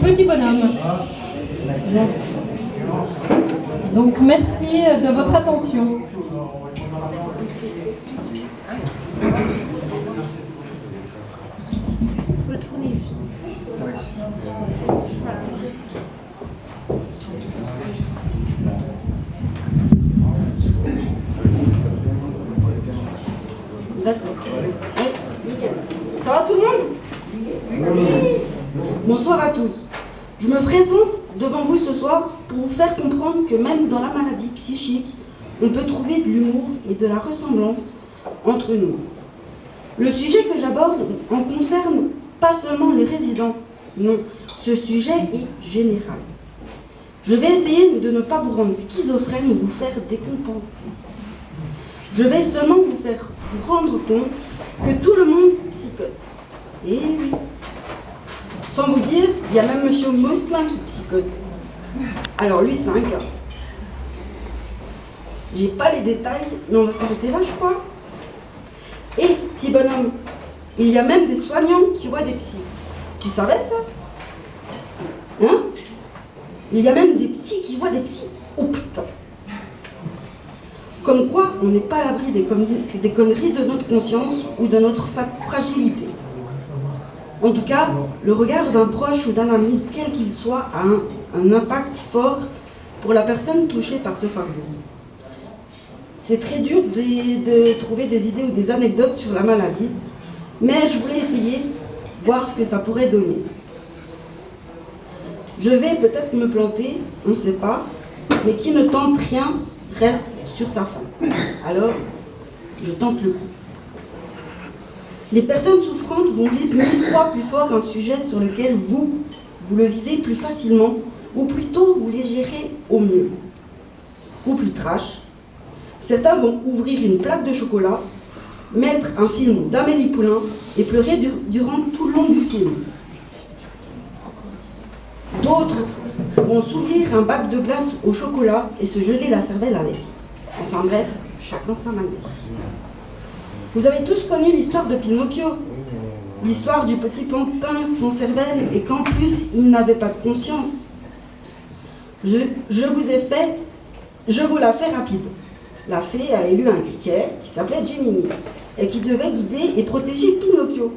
Petit bonhomme. Donc merci de votre attention. D'accord. Nickel. Ça va tout le monde? Bonsoir à tous. Je me présente devant vous ce soir pour vous faire comprendre que même dans la maladie psychique, on peut trouver de l'humour et de la ressemblance entre nous. Le sujet que j'aborde en concerne pas seulement les résidents, non, ce sujet est général. Je vais essayer de ne pas vous rendre schizophrène ou vous faire décompenser. Je vais seulement vous faire vous rendre compte que tout le monde psychote. Et oui. Sans vous dire, il y a même Monsieur Mosselin qui psychote. Alors lui, c'est un gars. J'ai pas les détails, mais on va s'arrêter là, je crois. Et, petit bonhomme, il y a même des soignants qui voient des psys. Tu savais ça? Hein? Il y a même des psys qui voient des psys. Oh putain! Comme quoi, on n'est pas à l'abri des conneries de notre conscience ou de notre fragilité. En tout cas, le regard d'un proche ou d'un ami, quel qu'il soit, a un impact fort pour la personne touchée par ce fardeau. C'est très dur de trouver des idées ou des anecdotes sur la maladie, mais je voulais essayer, voir ce que ça pourrait donner. Je vais peut-être me planter, on ne sait pas, mais qui ne tente rien reste sur sa faim. Alors, je tente le coup. Les personnes souffrantes vont vivre 1000 fois plus fort un sujet sur lequel vous le vivez plus facilement, ou plutôt vous les gérez au mieux. Ou plus trash, certains vont ouvrir une plaque de chocolat, mettre un film d'Amélie Poulain et pleurer durant tout le long du film. D'autres vont s'ouvrir un bac de glace au chocolat et se geler la cervelle avec. Enfin bref, chacun sa manière. Vous avez tous connu l'histoire de Pinocchio, l'histoire du petit pantin sans cervelle et qu'en plus il n'avait pas de conscience. Je vous la fais rapide. La fée a élu un criquet qui s'appelait Gemini et qui devait guider et protéger Pinocchio.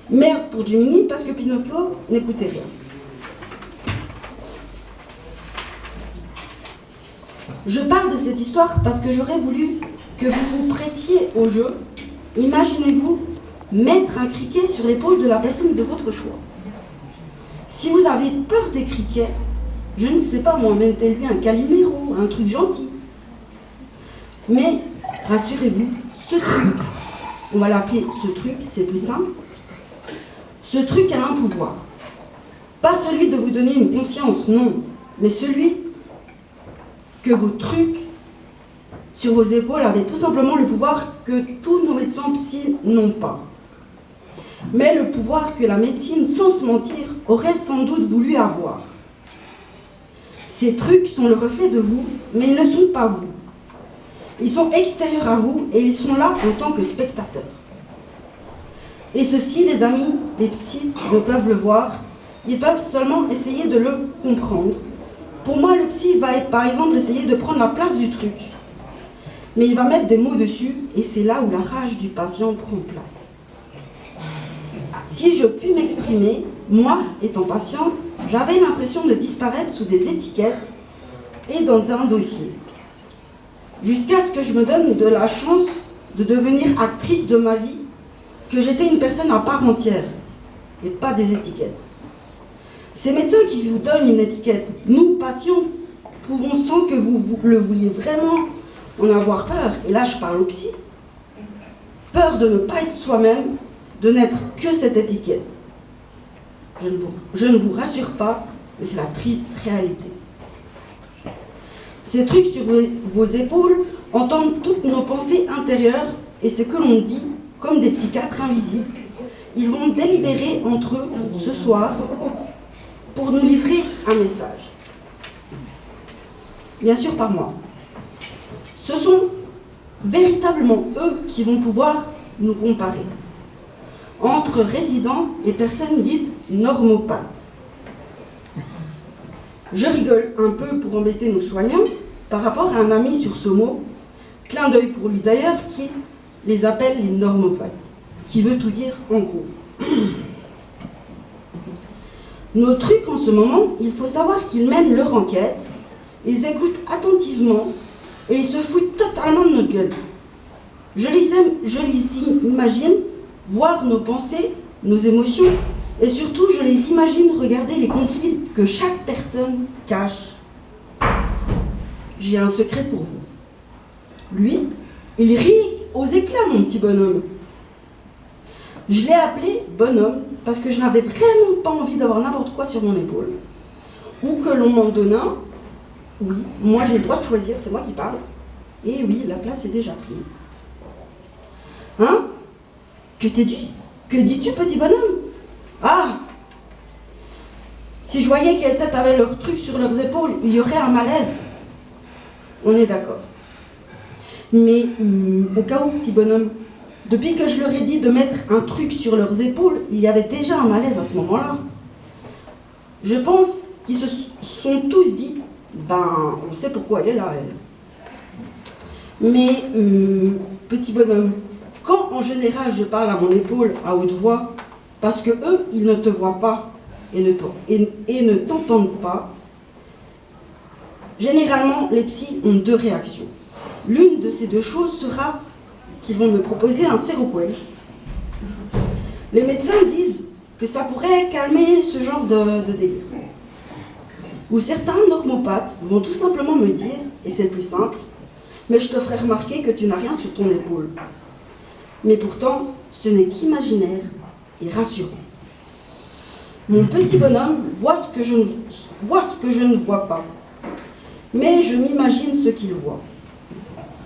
Merde pour Gemini parce que Pinocchio n'écoutait rien. Je parle de cette histoire parce que j'aurais voulu que vous vous prêtiez au jeu. Imaginez-vous mettre un criquet sur l'épaule de la personne de votre choix. Si vous avez peur des criquets, je ne sais pas moi, mettez-lui un Calimero, un truc gentil. Mais rassurez-vous, ce truc, on va l'appeler ce truc, c'est plus simple. Ce truc a un pouvoir. Pas celui de vous donner une conscience, non, mais celui que vos trucs sur vos épaules avaient tout simplement le pouvoir que tous nos médecins psy n'ont pas. Mais le pouvoir que la médecine, sans se mentir, aurait sans doute voulu avoir. Ces trucs sont le reflet de vous, mais ils ne sont pas vous. Ils sont extérieurs à vous et ils sont là en tant que spectateurs. Et ceci, les amis, les psys ne peuvent le voir, ils peuvent seulement essayer de le comprendre. Pour moi, le psy va, par exemple, essayer de prendre la place du truc. Mais il va mettre des mots dessus, et c'est là où la rage du patient prend place. Si je puis m'exprimer, moi, étant patiente, j'avais l'impression de disparaître sous des étiquettes et dans un dossier. Jusqu'à ce que je me donne de la chance de devenir actrice de ma vie, que j'étais une personne à part entière, et pas des étiquettes. Ces médecins qui vous donnent une étiquette, nous, patients, pouvons, sans que vous le vouliez vraiment, en avoir peur, et là je parle au psy, peur de ne pas être soi-même, de n'être que cette étiquette. Je ne vous rassure pas, mais c'est la triste réalité. Ces trucs sur vos épaules entendent toutes nos pensées intérieures et ce que l'on dit, comme des psychiatres invisibles. Ils vont délibérer entre eux ce soir pour nous livrer un message. Bien sûr par moi. Ce sont véritablement eux qui vont pouvoir nous comparer entre résidents et personnes dites normopathes. Je rigole un peu pour embêter nos soignants par rapport à un ami sur ce mot, clin d'œil pour lui d'ailleurs, qui les appelle les normopathes, qui veut tout dire en gros. Nos trucs en ce moment, il faut savoir qu'ils mènent leur enquête, ils écoutent attentivement et ils se foutent totalement de notre gueule. Je les imagine voir nos pensées, nos émotions, et surtout je les imagine regarder les conflits que chaque personne cache. J'ai un secret pour vous. Lui, il rit aux éclats, mon petit bonhomme. Je l'ai appelé bonhomme parce que je n'avais vraiment pas envie d'avoir n'importe quoi sur mon épaule. Ou que l'on m'en donne un. Oui, moi j'ai le droit de choisir, c'est moi qui parle. Et oui, la place est déjà prise. Hein? Que dis-tu, petit bonhomme? Ah! Si je voyais quelle tête avaient leurs trucs sur leurs épaules, il y aurait un malaise. On est d'accord. Mais au cas où, petit bonhomme, depuis que je leur ai dit de mettre un truc sur leurs épaules, il y avait déjà un malaise à ce moment-là. Je pense qu'ils se sont tous dit, ben, on sait pourquoi elle est là, elle. Mais, petit bonhomme, quand en général je parle à mon épaule à haute voix, parce que eux, ils ne te voient pas et ne t'entendent pas, généralement, les psys ont deux réactions. L'une de ces deux choses sera qu'ils vont me proposer un séroquel. Les médecins disent que ça pourrait calmer ce genre de délire. Ou certains normopathes vont tout simplement me dire, et c'est le plus simple, mais je te ferai remarquer que tu n'as rien sur ton épaule. Mais pourtant, ce n'est qu'imaginaire et rassurant. Mon petit bonhomme voit ce que je ne vois pas, mais je m'imagine ce qu'il voit.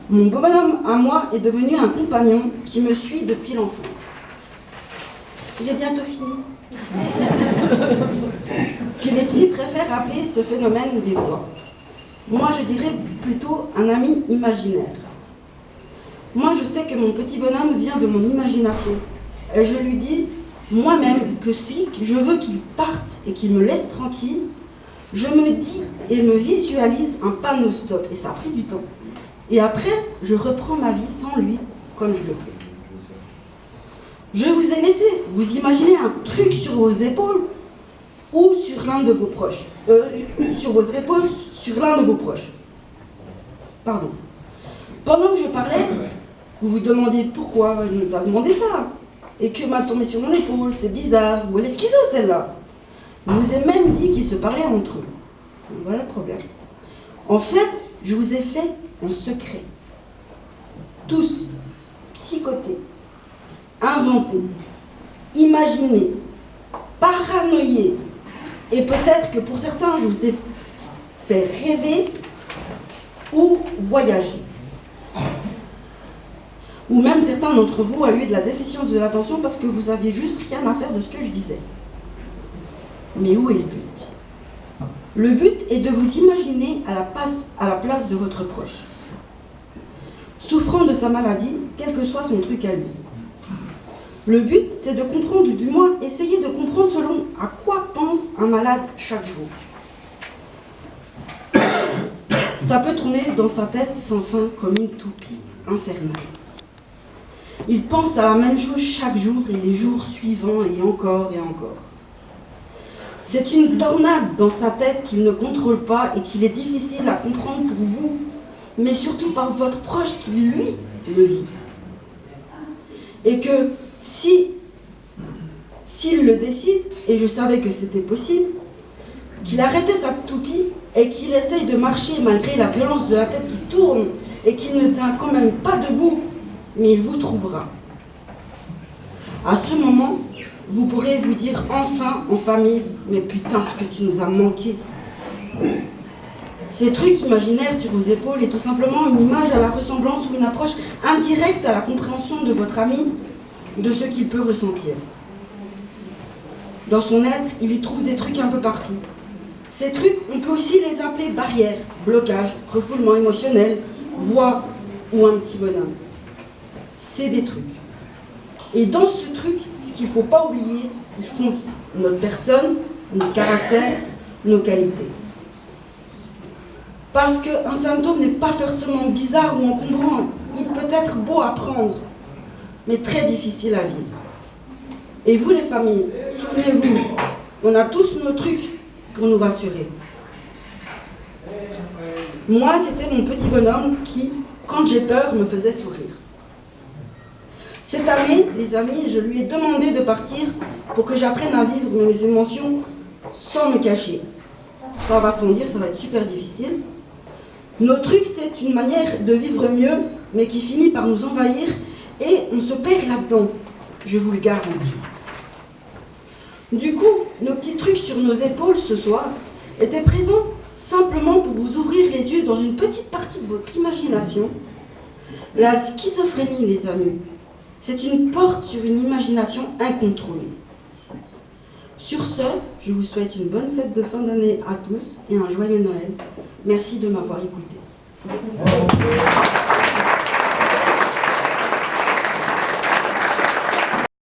Mon bonhomme à moi est devenu un compagnon qui me suit depuis l'enfance. J'ai bientôt fini. Que les psys préfèrent appeler ce phénomène des voix. Moi, je dirais plutôt un ami imaginaire. Moi, je sais que mon petit bonhomme vient de mon imagination. Et je lui dis moi-même que si je veux qu'il parte et qu'il me laisse tranquille, je me dis et me visualise un panneau stop. Et ça a pris du temps. Et après, je reprends ma vie sans lui, comme je le fais. Je vous ai laissé vous imaginer un truc sur vos épaules ou sur l'un de vos proches. Sur vos épaules, sur l'un de vos proches. Pardon. Pendant que je parlais, vous vous demandiez pourquoi il nous a demandé ça. Et que m'a tombé sur mon épaule, c'est bizarre. Ou elle est schizo celle-là. Je vous ai même dit qu'ils se parlaient entre eux. Voilà le problème. En fait, je vous ai fait en secret. Tous, psychotés, inventés, imaginés, paranoïés. Et peut-être que pour certains, je vous ai fait rêver ou voyager. Ou même certains d'entre vous ont eu de la déficience de l'attention parce que vous aviez juste rien à faire de ce que je disais. Mais où est le but? Le but est de vous imaginer à la place de votre proche, souffrant de sa maladie, quel que soit son truc à lui. Le but, c'est de comprendre, du moins essayer de comprendre selon à quoi pense un malade chaque jour. Ça peut tourner dans sa tête sans fin comme une toupie infernale. Il pense à la même chose chaque jour et les jours suivants et encore et encore. C'est une tornade dans sa tête qu'il ne contrôle pas et qu'il est difficile à comprendre pour vous, mais surtout par votre proche qui, lui, le vit. Et que s'il le décide, et je savais que c'était possible, qu'il arrêtait sa toupie et qu'il essaye de marcher malgré la violence de la tête qui tourne et qu'il ne tient quand même pas debout, mais il vous trouvera. À ce moment, vous pourrez vous dire enfin en famille, mais putain, ce que tu nous as manqué. Ces trucs imaginaires sur vos épaules est tout simplement une image à la ressemblance ou une approche indirecte à la compréhension de votre ami, de ce qu'il peut ressentir. Dans son être, il y trouve des trucs un peu partout. Ces trucs, on peut aussi les appeler barrières, blocages, refoulement émotionnel, voix ou un petit bonhomme. C'est des trucs. Et dans ce truc, ce qu'il ne faut pas oublier, ils font notre personne, notre caractère, nos qualités. Parce qu'un symptôme n'est pas forcément bizarre ou encombrant. Il peut être beau à prendre, mais très difficile à vivre. Et vous les familles, souvenez-vous, on a tous nos trucs pour nous rassurer. Moi, c'était mon petit bonhomme qui, quand j'ai peur, me faisait sourire. Cette année, les amis, je lui ai demandé de partir pour que j'apprenne à vivre mes émotions sans me cacher. Ça va sans dire, ça va être super difficile. Nos trucs, c'est une manière de vivre mieux, mais qui finit par nous envahir et on se perd là-dedans, je vous le garantis. Du coup, nos petits trucs sur nos épaules ce soir étaient présents simplement pour vous ouvrir les yeux dans une petite partie de votre imagination. La schizophrénie, les amis, c'est une porte sur une imagination incontrôlée. Sur ce, je vous souhaite une bonne fête de fin d'année à tous et un joyeux Noël. Merci de m'avoir écouté.